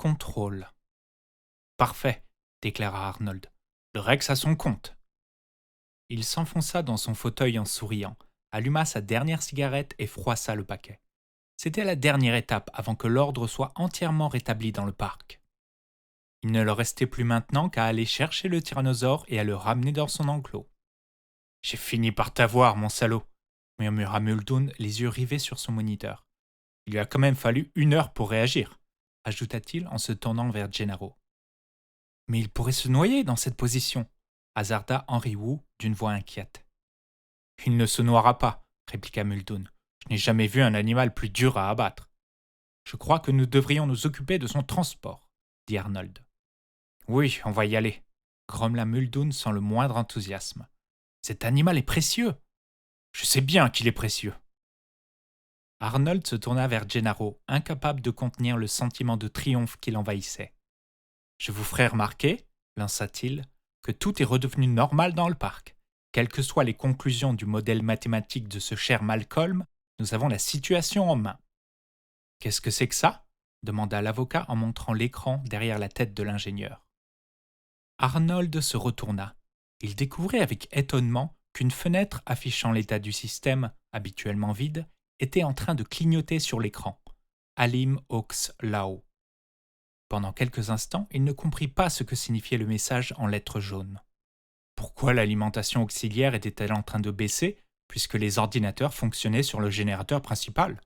Contrôle. Parfait, déclara Arnold. Le Rex a son compte. Il s'enfonça dans son fauteuil en souriant, alluma sa dernière cigarette et froissa le paquet. C'était la dernière étape avant que l'ordre soit entièrement rétabli dans le parc. Il ne leur restait plus maintenant qu'à aller chercher le tyrannosaure et à le ramener dans son enclos. J'ai fini par t'avoir, mon salaud, murmura Muldoon, les yeux rivés sur son moniteur. Il lui a quand même fallu 1 heure pour réagir, ajouta-t-il en se tournant vers Gennaro. Mais il pourrait se noyer dans cette position, hasarda Henry Wu d'une voix inquiète. Il ne se noiera pas, répliqua Muldoon. Je n'ai jamais vu un animal plus dur à abattre. Je crois que nous devrions nous occuper de son transport, dit Arnold. Oui, on va y aller, grommela Muldoon sans le moindre enthousiasme. Cet animal est précieux. Je sais bien qu'il est précieux. Arnold se tourna vers Gennaro, incapable de contenir le sentiment de triomphe qui l'envahissait. Je vous ferai remarquer, lança-t-il, que tout est redevenu normal dans le parc. Quelles que soient les conclusions du modèle mathématique de ce cher Malcolm, nous avons la situation en main. Qu'est-ce que c'est que ça demanda l'avocat en montrant l'écran derrière la tête de l'ingénieur. Arnold se retourna. Il découvrait avec étonnement qu'une fenêtre affichant l'état du système, habituellement vide, était en train de clignoter sur l'écran. Alim Ox Lao. Pendant quelques instants, il ne comprit pas ce que signifiait le message en lettres jaunes. Pourquoi l'alimentation auxiliaire était-elle en train de baisser puisque les ordinateurs fonctionnaient sur le générateur principal?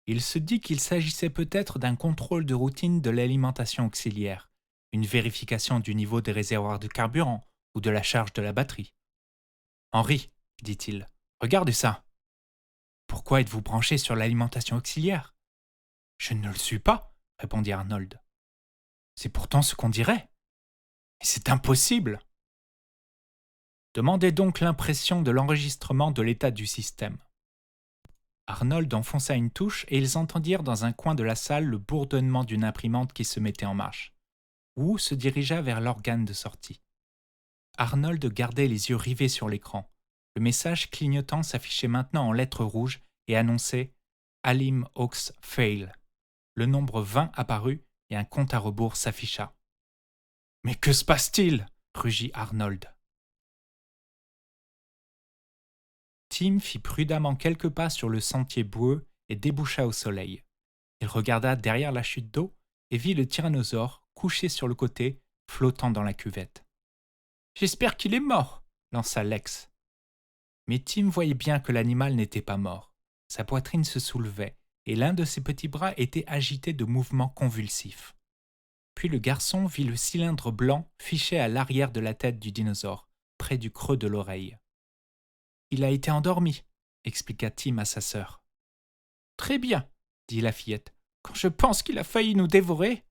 Il se dit qu'il s'agissait peut-être d'un contrôle de routine de l'alimentation auxiliaire, une vérification du niveau des réservoirs de carburant ou de la charge de la batterie. « Henri, dit-il, regardez ça. Pourquoi êtes-vous branché sur l'alimentation auxiliaire ?»« Je ne le suis pas, répondit Arnold. C'est pourtant ce qu'on dirait. Mais c'est impossible. Demandez donc l'impression de l'enregistrement de l'état du système. Arnold enfonça une touche et ils entendirent dans un coin de la salle le bourdonnement d'une imprimante qui se mettait en marche. Wu se dirigea vers l'organe de sortie. Arnold gardait les yeux rivés sur l'écran. Le message clignotant s'affichait maintenant en lettres rouges et annonçait « Alim Ox Fail ». Le nombre 20 apparut et un compte à rebours s'afficha. « Mais que se passe-t-il » rugit Arnold. Tim fit prudemment quelques pas sur le sentier boueux et déboucha au soleil. Il regarda derrière la chute d'eau et vit le tyrannosaure couché sur le côté, flottant dans la cuvette. « J'espère qu'il est mort !» lança Lex. Mais Tim voyait bien que l'animal n'était pas mort. Sa poitrine se soulevait et l'un de ses petits bras était agité de mouvements convulsifs. Puis le garçon vit le cylindre blanc fiché à l'arrière de la tête du dinosaure, près du creux de l'oreille. « Il a été endormi », expliqua Tim à sa sœur. « Très bien, » dit la fillette. « Quand je pense qu'il a failli nous dévorer !»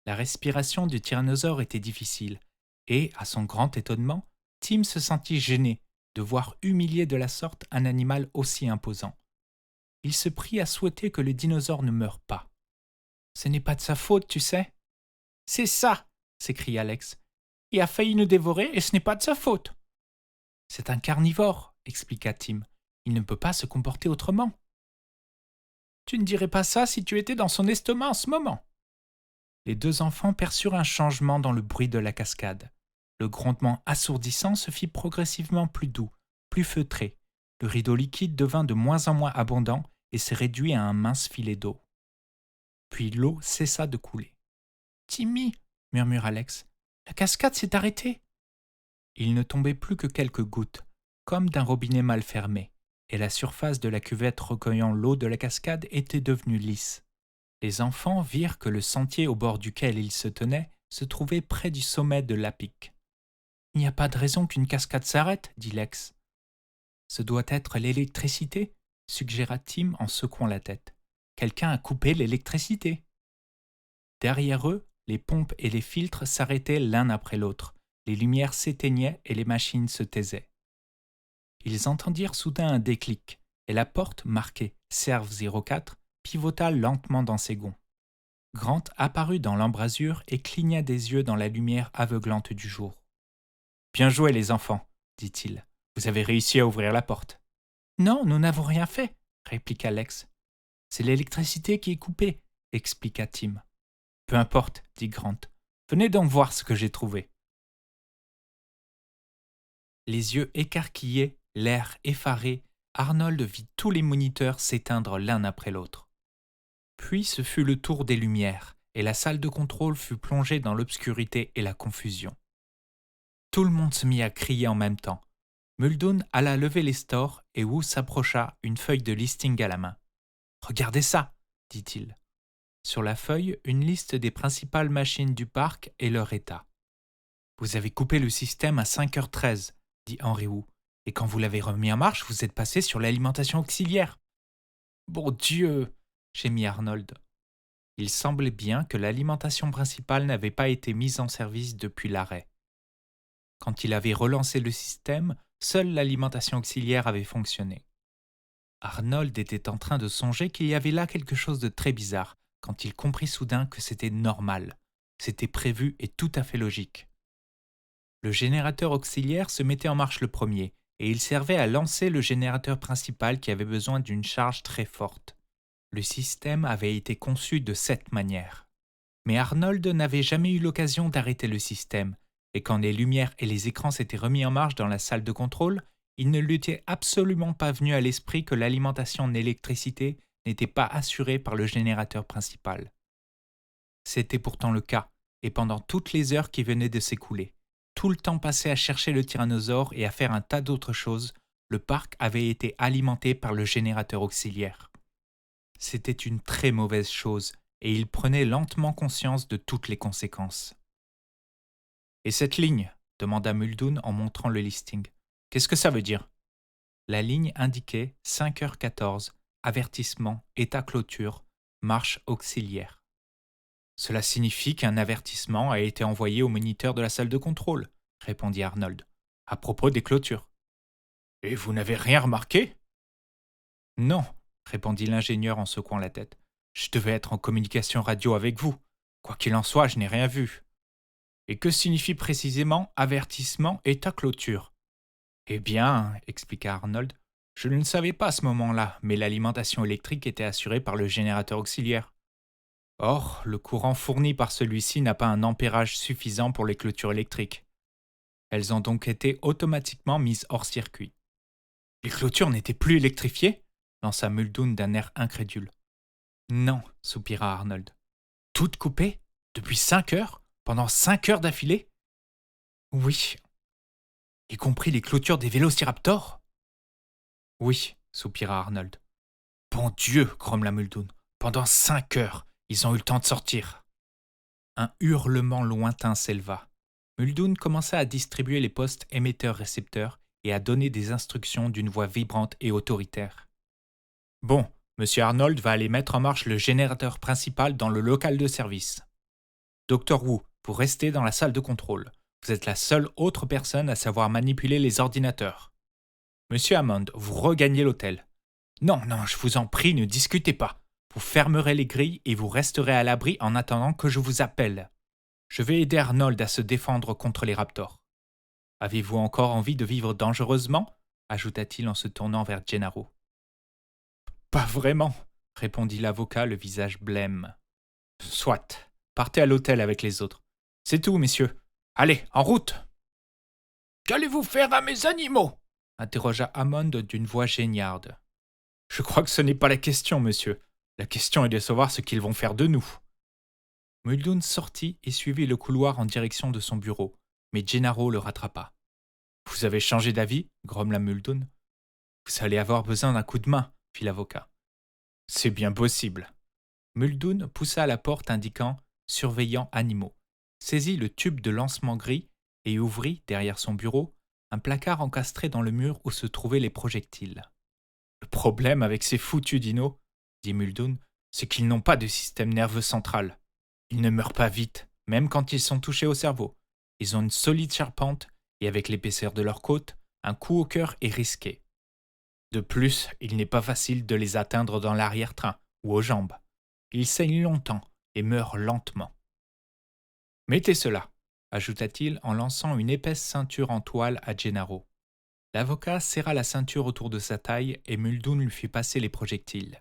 La respiration du tyrannosaure était difficile, et, à son grand étonnement, Tim se sentit gêné de voir humilier de la sorte un animal aussi imposant. Il se prit à souhaiter que le dinosaure ne meure pas. « Ce n'est pas de sa faute, tu sais. »« C'est ça !» s'écria Alex. « Il a failli nous dévorer et ce n'est pas de sa faute. »« C'est un carnivore, » expliqua Tim. « Il ne peut pas se comporter autrement. »« Tu ne dirais pas ça si tu étais dans son estomac en ce moment. » Les deux enfants perçurent un changement dans le bruit de la cascade. Le grondement assourdissant se fit progressivement plus doux, plus feutré. Le rideau liquide devint de moins en moins abondant et se réduit à un mince filet d'eau. Puis l'eau cessa de couler. « Timmy !» murmura Alex. « La cascade s'est arrêtée. » Il ne tombait plus que quelques gouttes, comme d'un robinet mal fermé, et la surface de la cuvette recueillant l'eau de la cascade était devenue lisse. Les enfants virent que le sentier au bord duquel ils se tenaient se trouvait près du sommet de l'apic. « Il n'y a pas de raison qu'une cascade s'arrête, » dit Lex. « Ce doit être l'électricité, » suggéra Tim en secouant la tête. « Quelqu'un a coupé l'électricité. » Derrière eux, les pompes et les filtres s'arrêtaient l'un après l'autre. Les lumières s'éteignaient et les machines se taisaient. Ils entendirent soudain un déclic, et la porte marquée « Serve 04 » pivota lentement dans ses gonds. Grant apparut dans l'embrasure et cligna des yeux dans la lumière aveuglante du jour. « Bien joué les enfants, » dit-il. « Vous avez réussi à ouvrir la porte. »« Non, nous n'avons rien fait, » répliqua Lex. « C'est l'électricité qui est coupée, » expliqua Tim. Peu importe, dit Grant. Venez donc voir ce que j'ai trouvé. Les yeux écarquillés, l'air effaré, Arnold vit tous les moniteurs s'éteindre l'un après l'autre. Puis ce fut le tour des lumières, et la salle de contrôle fut plongée dans l'obscurité et la confusion. Tout le monde se mit à crier en même temps. Muldoon alla lever les stores et Wu s'approcha, une feuille de listing à la main. « Regardez ça !» dit-il. Sur la feuille, une liste des principales machines du parc et leur état. « Vous avez coupé le système à 5h13, dit Henry Wu, et quand vous l'avez remis en marche, vous êtes passé sur l'alimentation auxiliaire. »« Bon Dieu !» gémit Arnold. Il semblait bien que l'alimentation principale n'avait pas été mise en service depuis l'arrêt. Quand il avait relancé le système, seule l'alimentation auxiliaire avait fonctionné. Arnold était en train de songer qu'il y avait là quelque chose de très bizarre, quand il comprit soudain que c'était normal, c'était prévu et tout à fait logique. Le générateur auxiliaire se mettait en marche le premier, et il servait à lancer le générateur principal qui avait besoin d'une charge très forte. Le système avait été conçu de cette manière. Mais Arnold n'avait jamais eu l'occasion d'arrêter le système, et quand les lumières et les écrans s'étaient remis en marche dans la salle de contrôle, il ne lui était absolument pas venu à l'esprit que l'alimentation en électricité n'était pas assurée par le générateur principal. C'était pourtant le cas, et pendant toutes les heures qui venaient de s'écouler, tout le temps passé à chercher le tyrannosaure et à faire un tas d'autres choses, le parc avait été alimenté par le générateur auxiliaire. C'était une très mauvaise chose, et il prenait lentement conscience de toutes les conséquences. « Et cette ligne ?» demanda Muldoon en montrant le listing. « Qu'est-ce que ça veut dire ?» La ligne indiquait 5h14, avertissement, état clôture, marche auxiliaire. « Cela signifie qu'un avertissement a été envoyé au moniteur de la salle de contrôle, » répondit Arnold, « à propos des clôtures. »« Et vous n'avez rien remarqué ?» ?»« Non, » répondit l'ingénieur en secouant la tête. « Je devais être en communication radio avec vous. Quoi qu'il en soit, je n'ai rien vu. »« Et que signifie précisément avertissement état clôture ?»« Eh bien, expliqua Arnold, je ne le savais pas à ce moment-là, mais l'alimentation électrique était assurée par le générateur auxiliaire. Or, le courant fourni par celui-ci n'a pas un ampérage suffisant pour les clôtures électriques. Elles ont donc été automatiquement mises hors circuit. « Les clôtures n'étaient plus électrifiées ?» lança Muldoon d'un air incrédule. « Non, soupira Arnold. « Toutes coupées ? Depuis 5 heures ? Pendant 5 heures d'affilée ? » « Oui. »« Y compris les clôtures des vélociraptors ? » ?»« Oui, soupira Arnold. »« Bon Dieu, grommela Muldoon. Pendant 5 heures, ils ont eu le temps de sortir. » Un hurlement lointain s'éleva. Muldoon commença à distribuer les postes émetteurs-récepteurs et à donner des instructions d'une voix vibrante et autoritaire. « Bon, Monsieur Arnold va aller mettre en marche le générateur principal dans le local de service. Dr Wu, vous restez dans la salle de contrôle. Vous êtes la seule autre personne à savoir manipuler les ordinateurs. Monsieur Hammond, vous regagnez l'hôtel. Non, je vous en prie, ne discutez pas. Vous fermerez les grilles et vous resterez à l'abri en attendant que je vous appelle. Je vais aider Arnold à se défendre contre les raptors. Avez-vous encore envie de vivre dangereusement ? Ajouta-t-il en se tournant vers Gennaro. Pas vraiment, répondit l'avocat, le visage blême. Soit, partez à l'hôtel avec les autres. C'est tout, messieurs. Allez, en route !»« Qu'allez-vous faire à mes animaux ?» interrogea Hammond d'une voix géniarde. « Je crois que ce n'est pas la question, monsieur. La question est de savoir ce qu'ils vont faire de nous. » Muldoon sortit et suivit le couloir en direction de son bureau, mais Gennaro le rattrapa. « Vous avez changé d'avis ?» grommela Muldoon. « Vous allez avoir besoin d'un coup de main, » fit l'avocat. « C'est bien possible. » Muldoon poussa la porte indiquant « Surveillant animaux », saisit le tube de lancement gris et ouvrit, derrière son bureau, un placard encastré dans le mur où se trouvaient les projectiles. « Le problème avec ces foutus dinos, dit Muldoon, c'est qu'ils n'ont pas de système nerveux central. Ils ne meurent pas vite, même quand ils sont touchés au cerveau. Ils ont une solide charpente et avec l'épaisseur de leur côte, un coup au cœur est risqué. De plus, il n'est pas facile de les atteindre dans l'arrière-train ou aux jambes. Ils saignent longtemps et meurent lentement. Mettez cela, ajouta-t-il en lançant une épaisse ceinture en toile à Gennaro. L'avocat serra la ceinture autour de sa taille et Muldoon lui fit passer les projectiles.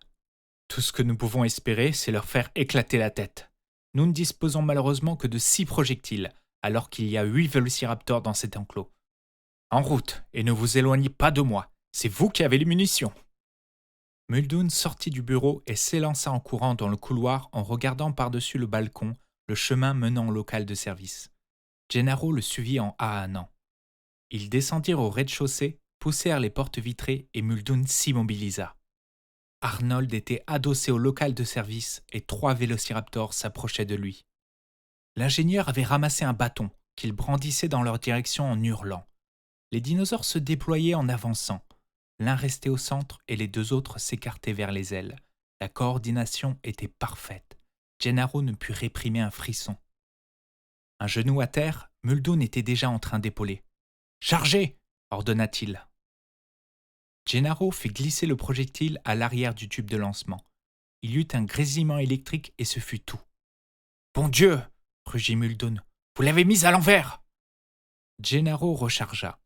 Tout ce que nous pouvons espérer, c'est leur faire éclater la tête. Nous ne disposons malheureusement que de 6 projectiles, alors qu'il y a 8 vélociraptors dans cet enclos. En route, et ne vous éloignez pas de moi, c'est vous qui avez les munitions. Muldoon sortit du bureau et s'élança en courant dans le couloir en regardant par-dessus le balcon le chemin menant au local de service. Gennaro le suivit en hahannant. Ils descendirent au rez-de-chaussée, poussèrent les portes vitrées et Muldoon s'immobilisa. Arnold était adossé au local de service et 3 vélociraptors s'approchaient de lui. L'ingénieur avait ramassé un bâton qu'il brandissait dans leur direction en hurlant. Les dinosaures se déployaient en avançant. L'un restait au centre et les 2 autres s'écartaient vers les ailes. La coordination était parfaite. Gennaro ne put réprimer un frisson. Un genou à terre, Muldoon était déjà en train d'épauler. « Chargez !» ordonna-t-il. Gennaro fit glisser le projectile à l'arrière du tube de lancement. Il y eut un grésillement électrique et ce fut tout. « Bon Dieu !» rugit Muldoon. « Vous l'avez mise à l'envers !» Gennaro rechargea.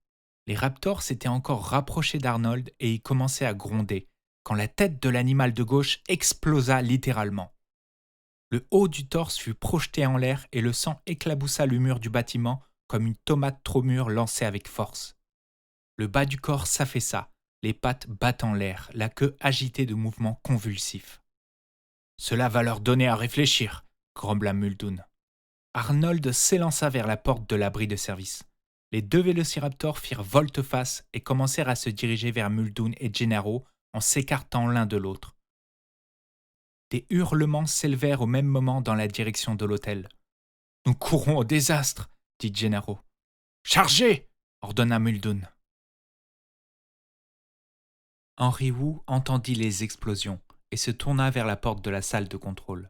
Les raptors s'étaient encore rapprochés d'Arnold et y commençaient à gronder, quand la tête de l'animal de gauche explosa littéralement. Le haut du torse fut projeté en l'air et le sang éclaboussa le mur du bâtiment comme une tomate trop mûre lancée avec force. Le bas du corps s'affaissa, les pattes battant l'air, la queue agitée de mouvements convulsifs. « Cela va leur donner à réfléchir », grommela Muldoon. Arnold s'élança vers la porte de l'abri de service. Les 2 vélociraptors firent volte-face et commencèrent à se diriger vers Muldoon et Gennaro en s'écartant l'un de l'autre. Des hurlements s'élevèrent au même moment dans la direction de l'hôtel. « Nous courons au désastre !» dit Gennaro. « Chargez !» ordonna Muldoon. Henry Wu entendit les explosions et se tourna vers la porte de la salle de contrôle.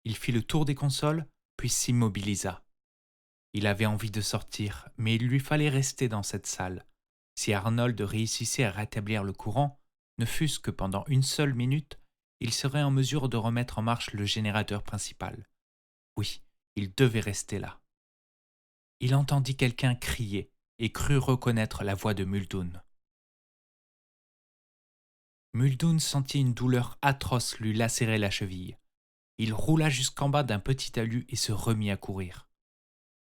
Il fit le tour des consoles, puis s'immobilisa. Il avait envie de sortir, mais il lui fallait rester dans cette salle. Si Arnold réussissait à rétablir le courant, ne fût-ce que pendant une seule minute, il serait en mesure de remettre en marche le générateur principal. Oui, il devait rester là. Il entendit quelqu'un crier et crut reconnaître la voix de Muldoon. Muldoon sentit une douleur atroce lui lacérer la cheville. Il roula jusqu'en bas d'un petit talus et se remit à courir.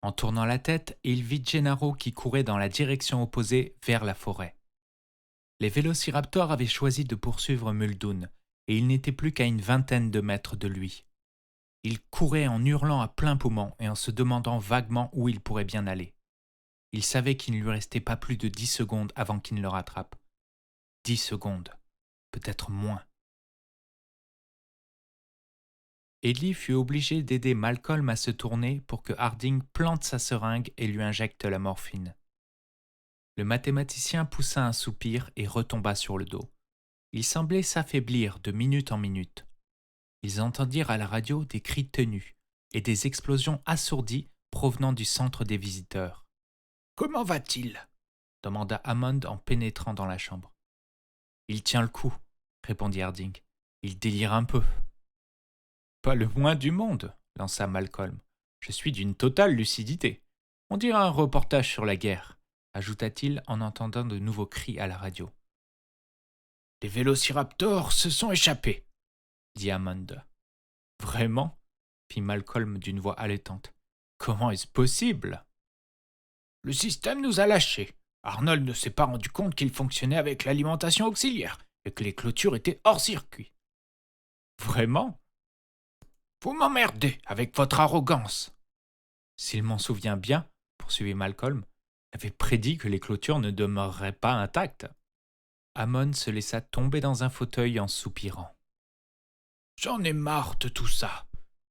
En tournant la tête, il vit Gennaro qui courait dans la direction opposée vers la forêt. Les vélociraptors avaient choisi de poursuivre Muldoon et il n'était plus qu'à une vingtaine de mètres de lui. Il courait en hurlant à plein poumon et en se demandant vaguement où il pourrait bien aller. Il savait qu'il ne lui restait pas plus de 10 secondes avant qu'il ne le rattrape. 10 secondes, peut-être moins. Ellie fut obligée d'aider Malcolm à se tourner pour que Harding plante sa seringue et lui injecte la morphine. Le mathématicien poussa un soupir et retomba sur le dos. Il semblait s'affaiblir de minute en minute. Ils entendirent à la radio des cris tenus et des explosions assourdies provenant du centre des visiteurs. « Comment va-t-il » demanda Hammond en pénétrant dans la chambre. « Il tient le coup » répondit Harding. « Il délire un peu. »« Pas le moins du monde » lança Malcolm. « Je suis d'une totale lucidité. On dirait un reportage sur la guerre » ajouta-t-il en entendant de nouveaux cris à la radio. « Les vélociraptors se sont échappés » dit Hammond. « Vraiment » fit Malcolm d'une voix haletante. « Comment est-ce possible ?»« Le système nous a lâchés. Arnold ne s'est pas rendu compte qu'il fonctionnait avec l'alimentation auxiliaire et que les clôtures étaient hors circuit. »« Vraiment ?»« Vous m'emmerdez avec votre arrogance. » S'il m'en souvient bien, poursuivit Malcolm, avait prédit que les clôtures ne demeureraient pas intactes. Hammond se laissa tomber dans un fauteuil en soupirant. « J'en ai marre de tout ça, »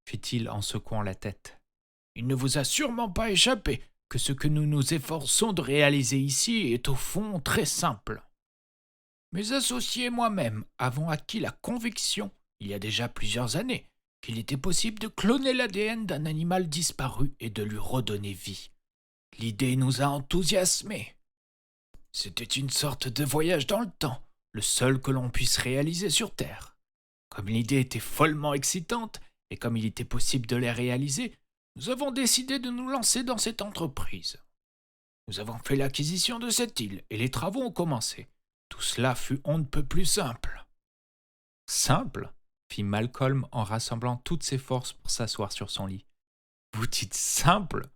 fit-il en secouant la tête. « Il ne vous a sûrement pas échappé que ce que nous nous efforçons de réaliser ici est au fond très simple. Mes associés et moi-même avons acquis la conviction, il y a déjà plusieurs années, qu'il était possible de cloner l'ADN d'un animal disparu et de lui redonner vie. L'idée nous a enthousiasmés. C'était une sorte de voyage dans le temps, le seul que l'on puisse réaliser sur Terre. Comme l'idée était follement excitante et comme il était possible de la réaliser, nous avons décidé de nous lancer dans cette entreprise. Nous avons fait l'acquisition de cette île et les travaux ont commencé. Tout cela fut on ne peut plus simple. » « Simple » fit Malcolm en rassemblant toutes ses forces pour s'asseoir sur son lit. Vous dites simple?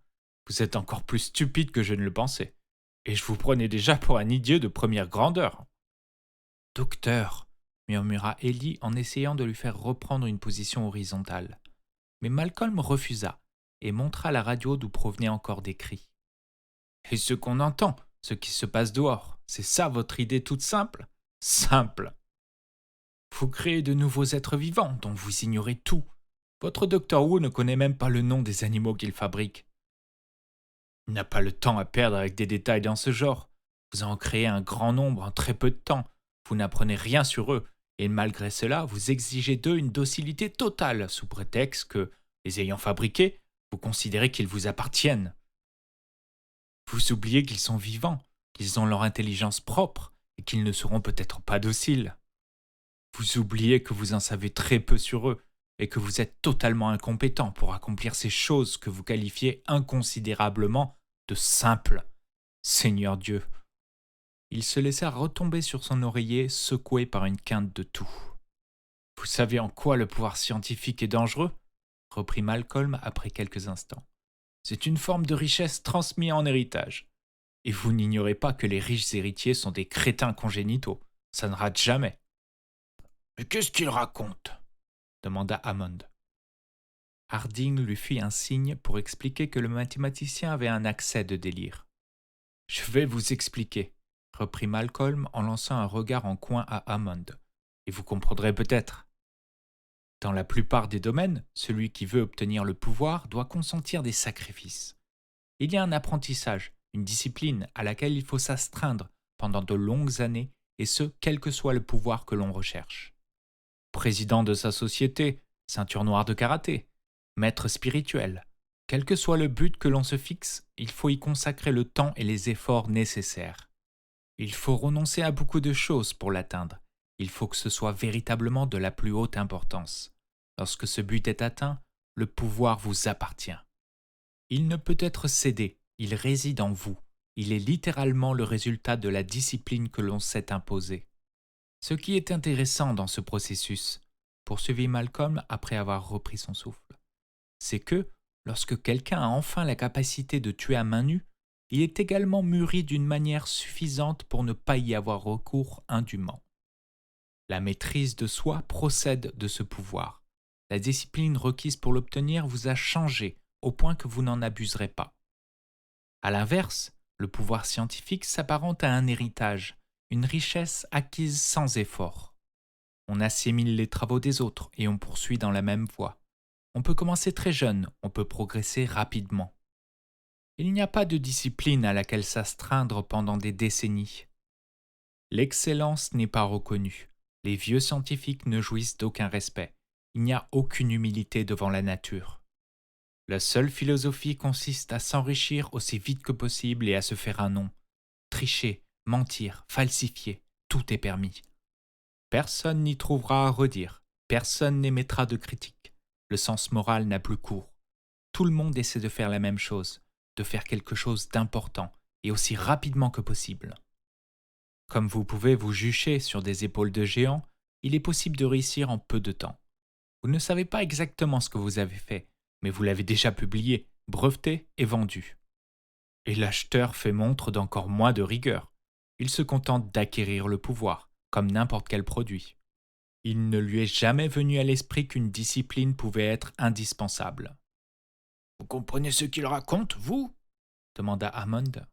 Vous êtes encore plus stupide que je ne le pensais. Et je vous prenais déjà pour un idiot de première grandeur. Docteur, murmura Ellie en essayant de lui faire reprendre une position horizontale. Mais Malcolm refusa et montra la radio d'où provenaient encore des cris. Et ce qu'on entend, ce qui se passe dehors, c'est ça votre idée toute simple? Simple. Vous créez de nouveaux êtres vivants dont vous ignorez tout. Votre Docteur Who ne connaît même pas le nom des animaux qu'il fabrique. Il n'a pas le temps à perdre avec des détails dans ce genre. Vous en créez un grand nombre en très peu de temps. Vous n'apprenez rien sur eux, et malgré cela, vous exigez d'eux une docilité totale, sous prétexte que, les ayant fabriqués, vous considérez qu'ils vous appartiennent. Vous oubliez qu'ils sont vivants, qu'ils ont leur intelligence propre, et qu'ils ne seront peut-être pas dociles. Vous oubliez que vous en savez très peu sur eux, et que vous êtes totalement incompétent pour accomplir ces choses que vous qualifiez inconsidérablement de simples. Seigneur Dieu. Il se laissa retomber sur son oreiller, secoué par une quinte de toux. Vous savez en quoi le pouvoir scientifique est dangereux? Reprit Malcolm après quelques instants. C'est une forme de richesse transmise en héritage. Et vous n'ignorez pas que les riches héritiers sont des crétins congénitaux. Ça ne rate jamais. Mais qu'est-ce qu'il raconte? Demanda Hammond. Harding lui fit un signe pour expliquer que le mathématicien avait un accès de délire. Je vais vous expliquer, reprit Malcolm en lançant un regard en coin à Hammond, et vous comprendrez peut-être. Dans la plupart des domaines, celui qui veut obtenir le pouvoir doit consentir des sacrifices. Il y a un apprentissage, une discipline à laquelle il faut s'astreindre pendant de longues années, et ce, quel que soit le pouvoir que l'on recherche. Président de sa société, ceinture noire de karaté, maître spirituel, quel que soit le but que l'on se fixe, il faut y consacrer le temps et les efforts nécessaires. Il faut renoncer à beaucoup de choses pour l'atteindre. Il faut que ce soit véritablement de la plus haute importance. Lorsque ce but est atteint, le pouvoir vous appartient. Il ne peut être cédé, il réside en vous. Il est littéralement le résultat de la discipline que l'on s'est imposée. Ce qui est intéressant dans ce processus, poursuivit Malcolm après avoir repris son souffle, c'est que, lorsque quelqu'un a enfin la capacité de tuer à main nue, il est également mûri d'une manière suffisante pour ne pas y avoir recours indûment. La maîtrise de soi procède de ce pouvoir. La discipline requise pour l'obtenir vous a changé au point que vous n'en abuserez pas. À l'inverse, le pouvoir scientifique s'apparente à un héritage, une richesse acquise sans effort. On assimile les travaux des autres et on poursuit dans la même voie. On peut commencer très jeune, on peut progresser rapidement. Il n'y a pas de discipline à laquelle s'astreindre pendant des décennies. L'excellence n'est pas reconnue. Les vieux scientifiques ne jouissent d'aucun respect. Il n'y a aucune humilité devant la nature. La seule philosophie consiste à s'enrichir aussi vite que possible et à se faire un nom. Tricher, mentir, falsifier, tout est permis. Personne n'y trouvera à redire, personne n'émettra de critique. Le sens moral n'a plus cours. Tout le monde essaie de faire la même chose, de faire quelque chose d'important et aussi rapidement que possible. Comme vous pouvez vous jucher sur des épaules de géants, il est possible de réussir en peu de temps. Vous ne savez pas exactement ce que vous avez fait, mais vous l'avez déjà publié, breveté et vendu. Et l'acheteur fait montre d'encore moins de rigueur. Il se contente d'acquérir le pouvoir, comme n'importe quel produit. Il ne lui est jamais venu à l'esprit qu'une discipline pouvait être indispensable. « Vous comprenez ce qu'il raconte, vous » demanda Hammond.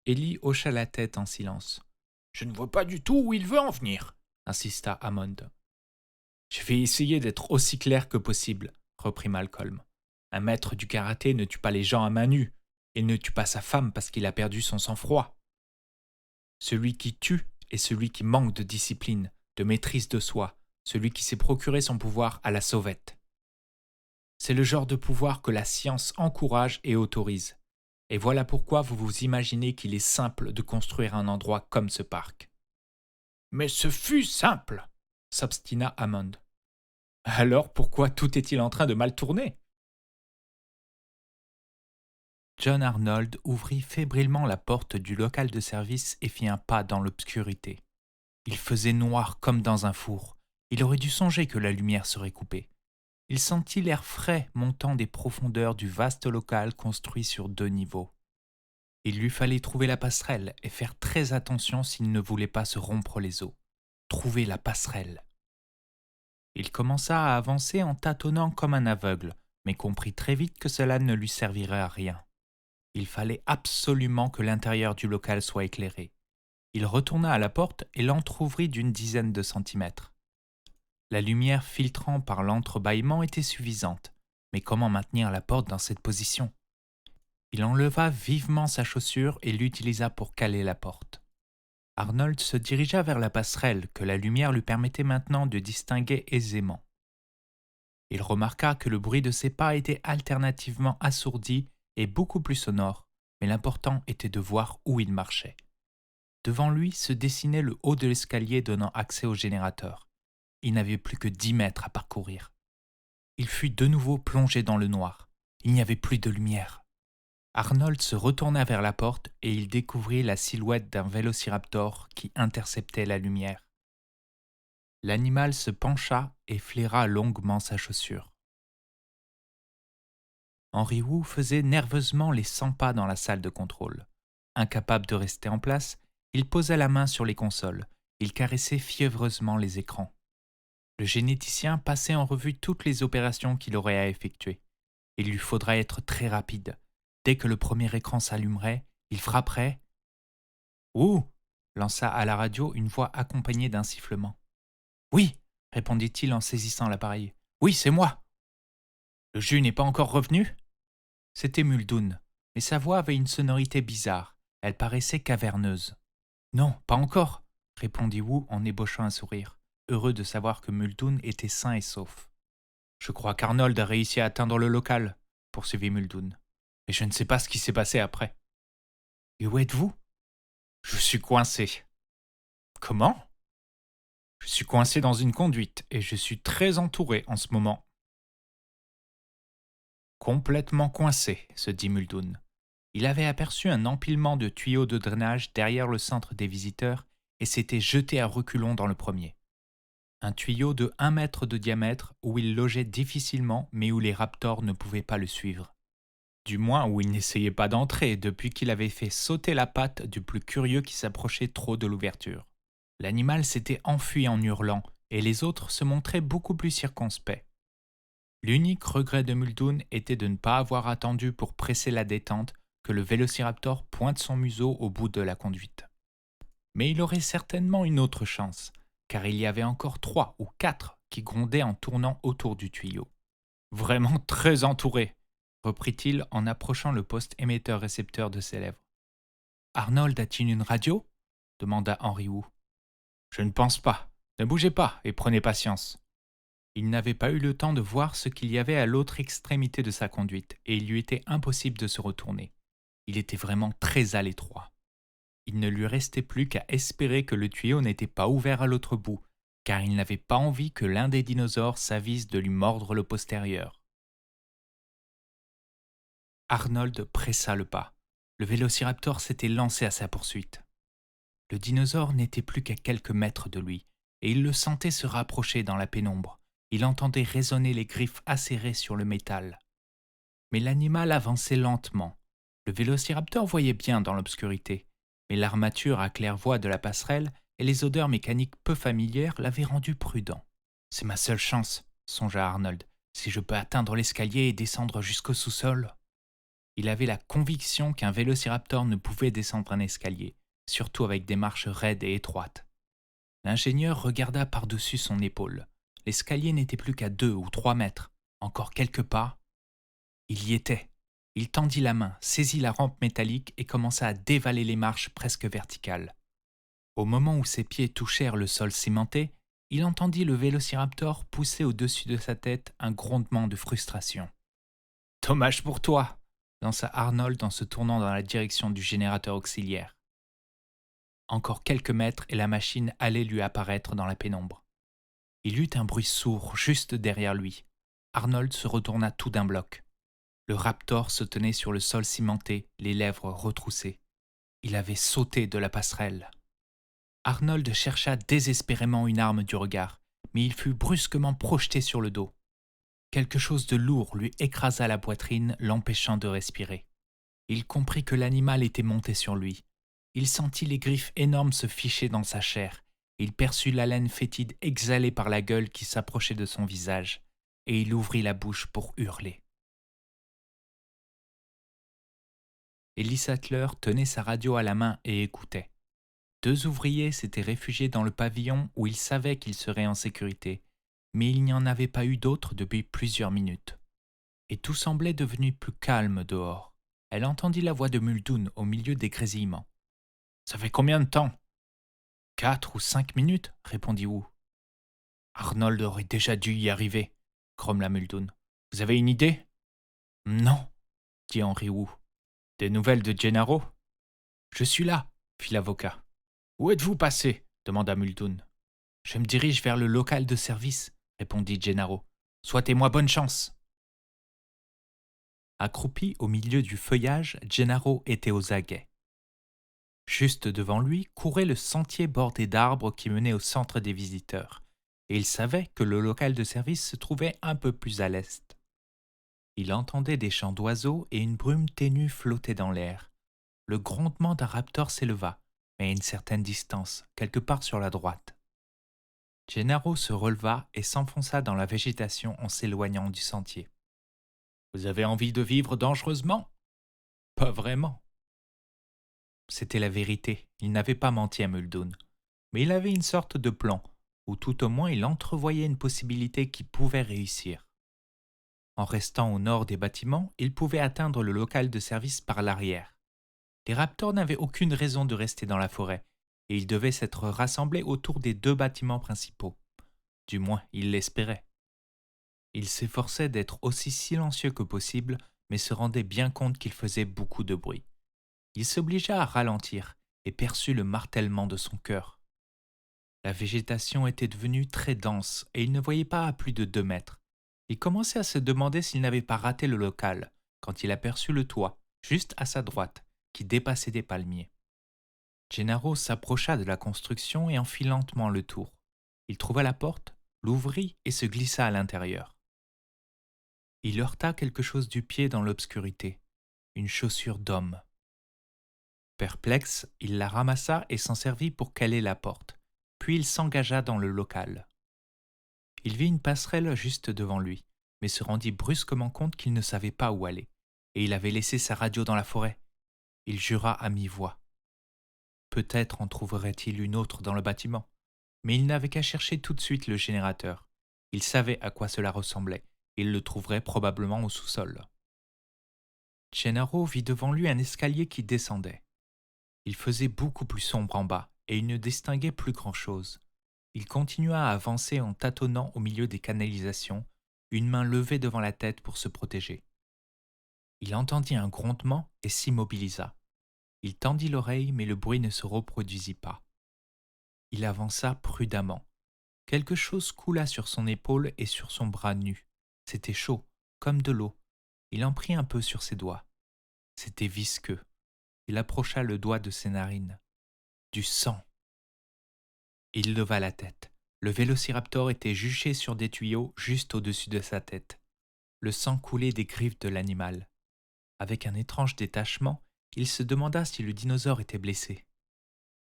Ellie hocha la tête en silence. « Je ne vois pas du tout où il veut en venir » insista Hammond. « Je vais essayer d'être aussi clair que possible » reprit Malcolm. « Un maître du karaté ne tue pas les gens à main nue. Il ne tue pas sa femme parce qu'il a perdu son sang-froid. Celui qui tue est celui qui manque de discipline, de maîtrise de soi, celui qui s'est procuré son pouvoir à la sauvette. C'est le genre de pouvoir que la science encourage et autorise. Et voilà pourquoi vous vous imaginez qu'il est simple de construire un endroit comme ce parc. »« Mais ce fut simple !» s'obstina Hammond. « Alors pourquoi tout est-il en train de mal tourner ?» John Arnold ouvrit fébrilement la porte du local de service et fit un pas dans l'obscurité. Il faisait noir comme dans un four. Il aurait dû songer que la lumière serait coupée. Il sentit l'air frais montant des profondeurs du vaste local construit sur 2 niveaux. Il lui fallait trouver la passerelle et faire très attention s'il ne voulait pas se rompre les os. Trouver la passerelle. Il commença à avancer en tâtonnant comme un aveugle, mais comprit très vite que cela ne lui servirait à rien. Il fallait absolument que l'intérieur du local soit éclairé. Il retourna à la porte et l'entr'ouvrit d'une dizaine de centimètres. La lumière filtrant par l'entrebâillement était suffisante, mais comment maintenir la porte dans cette position ? Il enleva vivement sa chaussure et l'utilisa pour caler la porte. Arnold se dirigea vers la passerelle que la lumière lui permettait maintenant de distinguer aisément. Il remarqua que le bruit de ses pas était alternativement assourdi et beaucoup plus sonore, mais l'important était de voir où il marchait. Devant lui se dessinait le haut de l'escalier donnant accès au générateur. Il n'avait plus que 10 mètres à parcourir. Il fut de nouveau plongé dans le noir. Il n'y avait plus de lumière. Arnold se retourna vers la porte et il découvrit la silhouette d'un vélociraptor qui interceptait la lumière. L'animal se pencha et flaira longuement sa chaussure. Henry Wu faisait nerveusement les 100 pas dans la salle de contrôle. Incapable de rester en place, il posa la main sur les consoles. Il caressait fiévreusement les écrans. Le généticien passait en revue toutes les opérations qu'il aurait à effectuer. Il lui faudra être très rapide. Dès que le premier écran s'allumerait, il frapperait. « Ouh !» lança à la radio une voix accompagnée d'un sifflement. « Oui !» répondit-il en saisissant l'appareil. « Oui, c'est moi !»« Le jus n'est pas encore revenu ?» C'était Muldoon, mais sa voix avait une sonorité bizarre. Elle paraissait caverneuse. « Non, pas encore !» répondit Wu en ébauchant un sourire, heureux de savoir que Muldoon était sain et sauf. « Je crois qu'Arnold a réussi à atteindre le local, » poursuivit Muldoon. « Et je ne sais pas ce qui s'est passé après. »« Et où êtes-vous ?»« Je suis coincé. »« Comment ?»« Je suis coincé dans une conduite et je suis très entouré en ce moment. »« Complètement coincé, » se dit Muldoon. Il avait aperçu un empilement de tuyaux de drainage derrière le centre des visiteurs et s'était jeté à reculons dans le premier. Un tuyau de 1 mètre de diamètre où il logeait difficilement mais où les raptors ne pouvaient pas le suivre. Du moins où il n'essayait pas d'entrer depuis qu'il avait fait sauter la patte du plus curieux qui s'approchait trop de l'ouverture. L'animal s'était enfui en hurlant et les autres se montraient beaucoup plus circonspects. L'unique regret de Muldoon était de ne pas avoir attendu pour presser la détente que le vélociraptor pointe son museau au bout de la conduite. Mais il aurait certainement une autre chance, car il y avait encore 3 ou 4 qui grondaient en tournant autour du tuyau. « Vraiment très entouré !» reprit-il en approchant le poste émetteur-récepteur de ses lèvres. « Arnold a-t-il une radio ?» demanda Henry Wu. « Je ne pense pas. Ne bougez pas et prenez patience. » Il n'avait pas eu le temps de voir ce qu'il y avait à l'autre extrémité de sa conduite et il lui était impossible de se retourner. Il était vraiment très à l'étroit. Il ne lui restait plus qu'à espérer que le tuyau n'était pas ouvert à l'autre bout, car il n'avait pas envie que l'un des dinosaures s'avise de lui mordre le postérieur. Arnold pressa le pas. Le vélociraptor s'était lancé à sa poursuite. Le dinosaure n'était plus qu'à quelques mètres de lui, et il le sentait se rapprocher dans la pénombre. Il entendait résonner les griffes acérées sur le métal. Mais l'animal avançait lentement. Le vélociraptor voyait bien dans l'obscurité, mais l'armature à claire-voie de la passerelle et les odeurs mécaniques peu familières l'avaient rendu prudent. « C'est ma seule chance, » songea Arnold, « si je peux atteindre l'escalier et descendre jusqu'au sous-sol. » Il avait la conviction qu'un vélociraptor ne pouvait descendre un escalier, surtout avec des marches raides et étroites. L'ingénieur regarda par-dessus son épaule. L'escalier n'était plus qu'à 2 ou 3 mètres. Encore quelques pas. Il y était. Il tendit la main, saisit la rampe métallique et commença à dévaler les marches presque verticales. Au moment où ses pieds touchèrent le sol cimenté, il entendit le vélociraptor pousser au-dessus de sa tête un grondement de frustration. « Dommage pour toi !» lança Arnold en se tournant dans la direction du générateur auxiliaire. Encore quelques mètres et la machine allait lui apparaître dans la pénombre. Il eut un bruit sourd juste derrière lui. Arnold se retourna tout d'un bloc. Le raptor se tenait sur le sol cimenté, les lèvres retroussées. Il avait sauté de la passerelle. Arnold chercha désespérément une arme du regard, mais il fut brusquement projeté sur le dos. Quelque chose de lourd lui écrasa la poitrine, l'empêchant de respirer. Il comprit que l'animal était monté sur lui. Il sentit les griffes énormes se ficher dans sa chair. Il perçut l'haleine fétide exhalée par la gueule qui s'approchait de son visage, et il ouvrit la bouche pour hurler. Ellie Sattler tenait sa radio à la main et écoutait. 2 ouvriers s'étaient réfugiés dans le pavillon où ils savaient qu'ils seraient en sécurité, mais il n'y en avait pas eu d'autres depuis plusieurs minutes. Et tout semblait devenu plus calme dehors. Elle entendit la voix de Muldoon au milieu des grésillements. « Ça fait combien de temps ?»« 4 ou 5 minutes, répondit Wu. « Arnold aurait déjà dû y arriver, grommela Muldoon. Vous avez une idée ?»« Non, dit Henry Wu. Des nouvelles de Gennaro ? Je suis là, fit l'avocat. Où êtes-vous passé ? Demanda Muldoon. Je me dirige vers le local de service, répondit Gennaro. Souhaitez-moi bonne chance. Accroupi au milieu du feuillage, Gennaro était aux aguets. Juste devant lui courait le sentier bordé d'arbres qui menait au centre des visiteurs, et il savait que le local de service se trouvait un peu plus à l'est. Il entendait des chants d'oiseaux et une brume ténue flottait dans l'air. Le grondement d'un raptor s'éleva, mais à une certaine distance, quelque part sur la droite. Gennaro se releva et s'enfonça dans la végétation en s'éloignant du sentier. « Vous avez envie de vivre dangereusement ?»« Pas vraiment. » C'était la vérité, il n'avait pas menti à Muldoon. Mais il avait une sorte de plan, ou tout au moins il entrevoyait une possibilité qui pouvait réussir. En restant au nord des bâtiments, il pouvait atteindre le local de service par l'arrière. Les raptors n'avaient aucune raison de rester dans la forêt, et ils devaient s'être rassemblés autour des 2 bâtiments principaux. Du moins, il l'espérait. Il s'efforçait d'être aussi silencieux que possible, mais se rendait bien compte qu'il faisait beaucoup de bruit. Il s'obligea à ralentir et perçut le martèlement de son cœur. La végétation était devenue très dense et il ne voyait pas à plus de 2 mètres. Il commençait à se demander s'il n'avait pas raté le local, quand il aperçut le toit, juste à sa droite, qui dépassait des palmiers. Gennaro s'approcha de la construction et en fit lentement le tour. Il trouva la porte, l'ouvrit et se glissa à l'intérieur. Il heurta quelque chose du pied dans l'obscurité, une chaussure d'homme. Perplexe, il la ramassa et s'en servit pour caler la porte, puis il s'engagea dans le local. Il vit une passerelle juste devant lui, mais se rendit brusquement compte qu'il ne savait pas où aller, et il avait laissé sa radio dans la forêt. Il jura à mi-voix. Peut-être en trouverait-il une autre dans le bâtiment, mais il n'avait qu'à chercher tout de suite le générateur. Il savait à quoi cela ressemblait, et il le trouverait probablement au sous-sol. Gennaro vit devant lui un escalier qui descendait. Il faisait beaucoup plus sombre en bas, et il ne distinguait plus grand-chose. Il continua à avancer en tâtonnant au milieu des canalisations, une main levée devant la tête pour se protéger. Il entendit un grondement et s'immobilisa. Il tendit l'oreille, mais le bruit ne se reproduisit pas. Il avança prudemment. Quelque chose coula sur son épaule et sur son bras nu. C'était chaud, comme de l'eau. Il en prit un peu sur ses doigts. C'était visqueux. Il approcha le doigt de ses narines. Du sang. Il leva la tête. Le vélociraptor était juché sur des tuyaux juste au-dessus de sa tête. Le sang coulait des griffes de l'animal. Avec un étrange détachement, il se demanda si le dinosaure était blessé.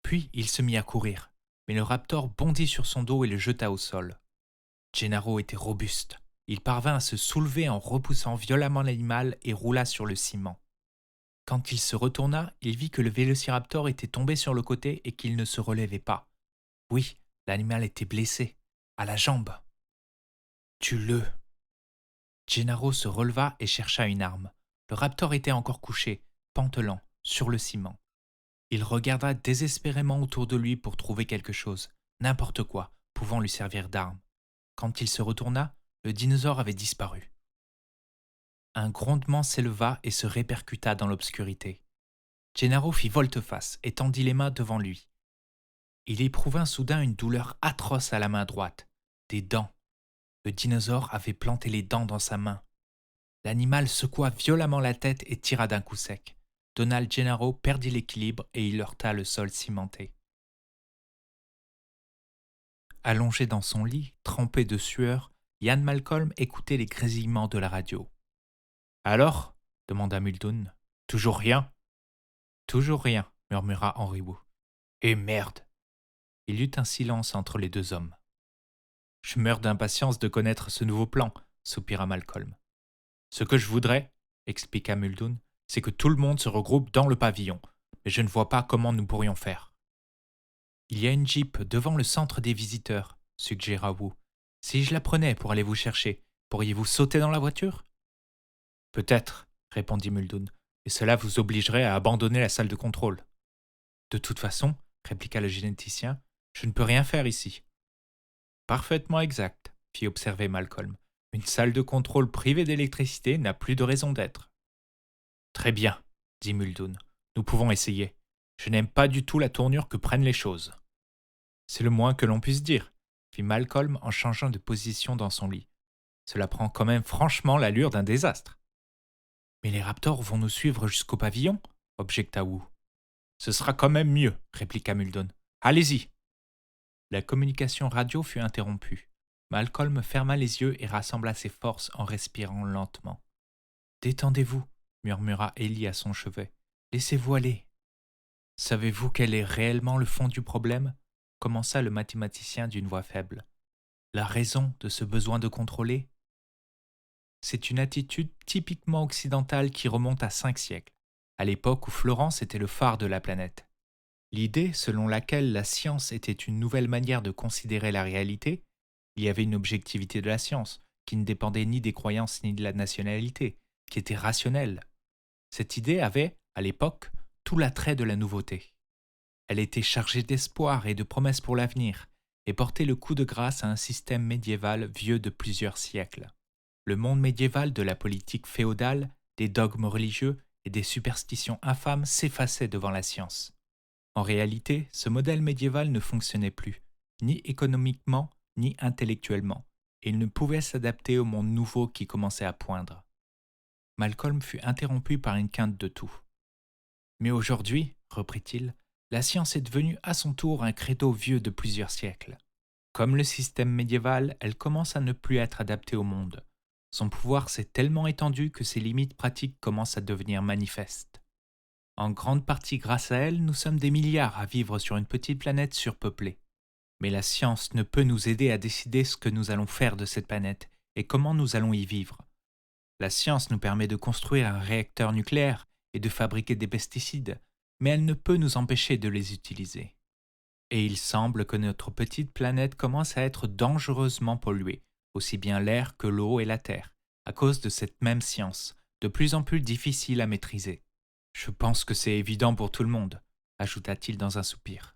Puis il se mit à courir, mais le raptor bondit sur son dos et le jeta au sol. Gennaro était robuste. Il parvint à se soulever en repoussant violemment l'animal et roula sur le ciment. Quand il se retourna, il vit que le vélociraptor était tombé sur le côté et qu'il ne se relevait pas. Oui, l'animal était blessé, à la jambe. « Tue-le !» Gennaro se releva et chercha une arme. Le raptor était encore couché, pantelant, sur le ciment. Il regarda désespérément autour de lui pour trouver quelque chose, n'importe quoi, pouvant lui servir d'arme. Quand il se retourna, le dinosaure avait disparu. Un grondement s'éleva et se répercuta dans l'obscurité. Gennaro fit volte-face et tendit les mains devant lui. Il éprouva soudain une douleur atroce à la main droite. Des dents. Le dinosaure avait planté les dents dans sa main. L'animal secoua violemment la tête et tira d'un coup sec. Donald Gennaro perdit l'équilibre et il heurta le sol cimenté. Allongé dans son lit, trempé de sueur, Ian Malcolm écoutait les grésillements de la radio. Alors demanda Muldoon. Toujours rien. Toujours rien, murmura Henry Wu. Et merde. Il y eut un silence entre les deux hommes. Je meurs d'impatience de connaître ce nouveau plan, soupira Malcolm. Ce que je voudrais, expliqua Muldoon, c'est que tout le monde se regroupe dans le pavillon, mais je ne vois pas comment nous pourrions faire. Il y a une jeep devant le centre des visiteurs, suggéra Wu. Si je la prenais pour aller vous chercher, pourriez-vous sauter dans la voiture? Peut-être, répondit Muldoon, et cela vous obligerait à abandonner la salle de contrôle. De toute façon, répliqua le généticien, je ne peux rien faire ici. Parfaitement exact, fit observer Malcolm. Une salle de contrôle privée d'électricité n'a plus de raison d'être. Très bien, dit Muldoon. Nous pouvons essayer. Je n'aime pas du tout la tournure que prennent les choses. C'est le moins que l'on puisse dire, fit Malcolm en changeant de position dans son lit. Cela prend quand même franchement l'allure d'un désastre. Mais les raptors vont nous suivre jusqu'au pavillon, objecta Wu. Ce sera quand même mieux, répliqua Muldoon. Allez-y. La communication radio fut interrompue. Malcolm ferma les yeux et rassembla ses forces en respirant lentement. Détendez-vous, murmura Ellie à son chevet. Laissez-vous aller. Savez-vous quel est réellement le fond du problème? Commença le mathématicien d'une voix faible. La raison de ce besoin de contrôler? C'est une attitude typiquement occidentale qui remonte à 5 siècles, à l'époque où Florence était le phare de la planète. L'idée selon laquelle la science était une nouvelle manière de considérer la réalité, il y avait une objectivité de la science, qui ne dépendait ni des croyances ni de la nationalité, qui était rationnelle. Cette idée avait, à l'époque, tout l'attrait de la nouveauté. Elle était chargée d'espoir et de promesses pour l'avenir, et portait le coup de grâce à un système médiéval vieux de plusieurs siècles. Le monde médiéval de la politique féodale, des dogmes religieux et des superstitions infâmes s'effaçait devant la science. En réalité, ce modèle médiéval ne fonctionnait plus, ni économiquement, ni intellectuellement, et il ne pouvait s'adapter au monde nouveau qui commençait à poindre. Malcolm fut interrompu par une quinte de toux. Mais aujourd'hui, reprit-il, la science est devenue à son tour un credo vieux de plusieurs siècles. Comme le système médiéval, elle commence à ne plus être adaptée au monde. Son pouvoir s'est tellement étendu que ses limites pratiques commencent à devenir manifestes. En grande partie grâce à elle, nous sommes des milliards à vivre sur une petite planète surpeuplée. Mais la science ne peut nous aider à décider ce que nous allons faire de cette planète et comment nous allons y vivre. La science nous permet de construire un réacteur nucléaire et de fabriquer des pesticides, mais elle ne peut nous empêcher de les utiliser. Et il semble que notre petite planète commence à être dangereusement polluée, aussi bien l'air que l'eau et la terre, à cause de cette même science, de plus en plus difficile à maîtriser. Je pense que c'est évident pour tout le monde, ajouta-t-il dans un soupir.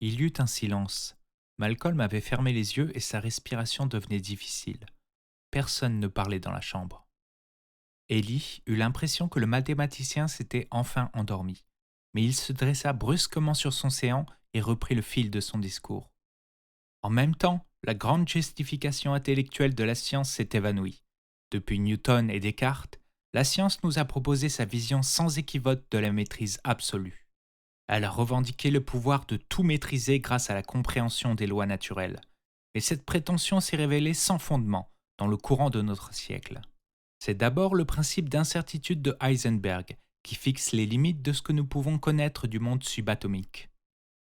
Il y eut un silence. Malcolm avait fermé les yeux et sa respiration devenait difficile. Personne ne parlait dans la chambre. Ellie eut l'impression que le mathématicien s'était enfin endormi, mais il se dressa brusquement sur son séant et reprit le fil de son discours. En même temps, la grande justification intellectuelle de la science s'est évanouie. Depuis Newton et Descartes, la science nous a proposé sa vision sans équivoque de la maîtrise absolue. Elle a revendiqué le pouvoir de tout maîtriser grâce à la compréhension des lois naturelles. Et cette prétention s'est révélée sans fondement dans le courant de notre siècle. C'est d'abord le principe d'incertitude de Heisenberg qui fixe les limites de ce que nous pouvons connaître du monde subatomique.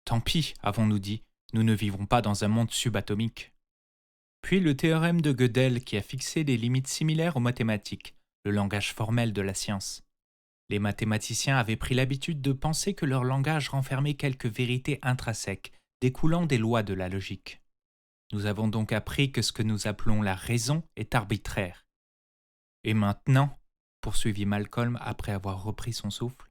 Tant pis, avons-nous dit, nous ne vivrons pas dans un monde subatomique. Puis le théorème de Gödel qui a fixé des limites similaires aux mathématiques, le langage formel de la science. Les mathématiciens avaient pris l'habitude de penser que leur langage renfermait quelques vérités intrinsèques, découlant des lois de la logique. Nous avons donc appris que ce que nous appelons la raison est arbitraire. Et maintenant, poursuivit Malcolm après avoir repris son souffle,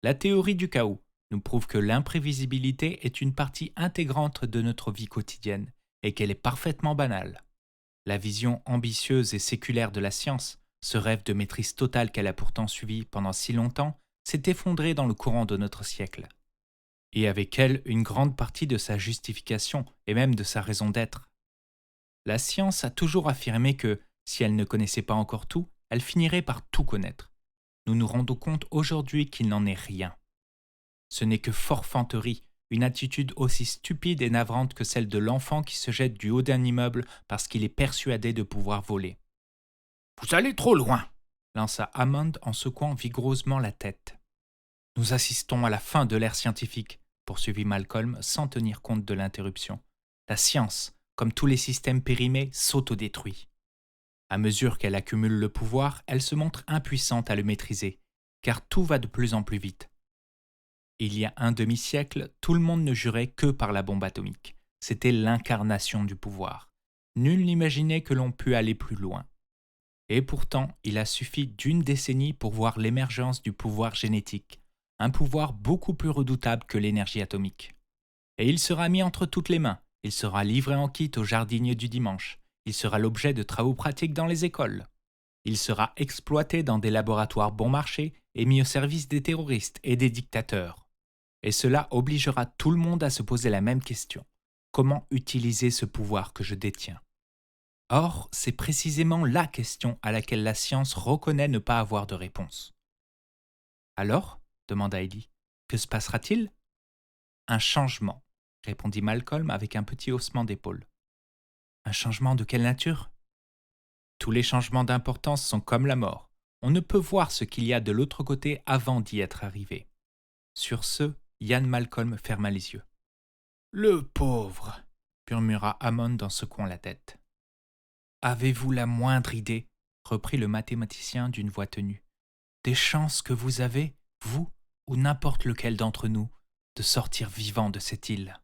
la théorie du chaos nous prouve que l'imprévisibilité est une partie intégrante de notre vie quotidienne et qu'elle est parfaitement banale. La vision ambitieuse et séculaire de la science, ce rêve de maîtrise totale qu'elle a pourtant suivi pendant si longtemps, s'est effondré dans le courant de notre siècle. Et avec elle, une grande partie de sa justification et même de sa raison d'être. La science a toujours affirmé que, si elle ne connaissait pas encore tout, elle finirait par tout connaître. Nous nous rendons compte aujourd'hui qu'il n'en est rien. Ce n'est que forfanterie, une attitude aussi stupide et navrante que celle de l'enfant qui se jette du haut d'un immeuble parce qu'il est persuadé de pouvoir voler. « Vous allez trop loin !» lança Hammond en secouant vigoureusement la tête. « Nous assistons à la fin de l'ère scientifique, » poursuivit Malcolm sans tenir compte de l'interruption. « La science, comme tous les systèmes périmés, s'autodétruit. À mesure qu'elle accumule le pouvoir, elle se montre impuissante à le maîtriser, car tout va de plus en plus vite. Il y a un demi-siècle, tout le monde ne jurait que par la bombe atomique. C'était l'incarnation du pouvoir. Nul n'imaginait que l'on pût aller plus loin. Et pourtant, il a suffi d'une décennie pour voir l'émergence du pouvoir génétique, un pouvoir beaucoup plus redoutable que l'énergie atomique. Et il sera mis entre toutes les mains, il sera livré en kit aux jardiniers du dimanche, il sera l'objet de travaux pratiques dans les écoles. Il sera exploité dans des laboratoires bon marché et mis au service des terroristes et des dictateurs. Et cela obligera tout le monde à se poser la même question. Comment utiliser ce pouvoir que je détiens ? Or, c'est précisément la question à laquelle la science reconnaît ne pas avoir de réponse. Alors, demanda Ellie, que se passera-t-il ? Un changement, répondit Malcolm avec un petit haussement d'épaule. Un changement de quelle nature ? Tous les changements d'importance sont comme la mort. On ne peut voir ce qu'il y a de l'autre côté avant d'y être arrivé. Sur ce, Ian Malcolm ferma les yeux. « Le pauvre !» murmura Hammond en secouant la tête. « Avez-vous la moindre idée ?» reprit le mathématicien d'une voix tenue. « Des chances que vous avez, vous ou n'importe lequel d'entre nous, de sortir vivant de cette île ?»